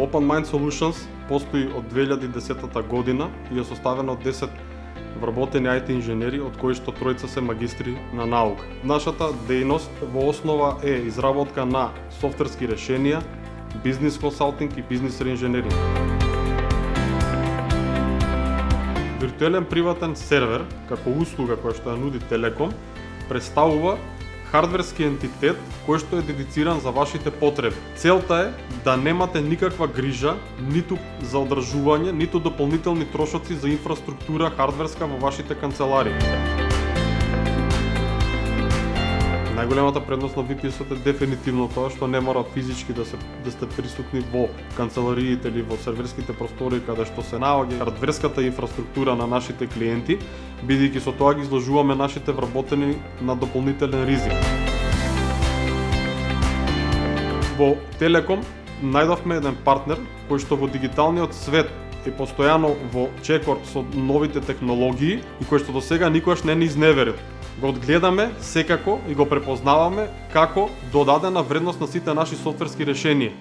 Open Mind Solutions постои од 2010 година и е составена од 10 вработени IT инженери, од кои што тројца се магистри на наука. Нашата дејност во основа е изработка на софтверски решенија, бизнис консалтинг и бизнис реинженеринг. Виртуелен приватен сервер, како услуга која што ја нуди Телеком, представува хардверски ентитет кој што е дедициран за вашите потреби. Целта е да немате никаква грижа, ниту за одржување, ниту дополнителни трошоци за инфраструктура хардверска во вашите канцеларии. Најголемата предност на VPS-от е дефинитивно тоа што не мора физички да сте присутни во канцелариите или во серверските простори каде што се наоѓа хардверската инфраструктура на нашите клиенти, бидејќи со тоа ги изложуваме нашите вработени на дополнителен ризик. Во Телеком најдовме еден партнер кој што во дигиталниот свет е постојано во чекор со новите технологии и кој што досега никогаш не ни изневерил. Го одгледаме секако и го препознаваме како додадена вредност на сите наши софтверски решенија.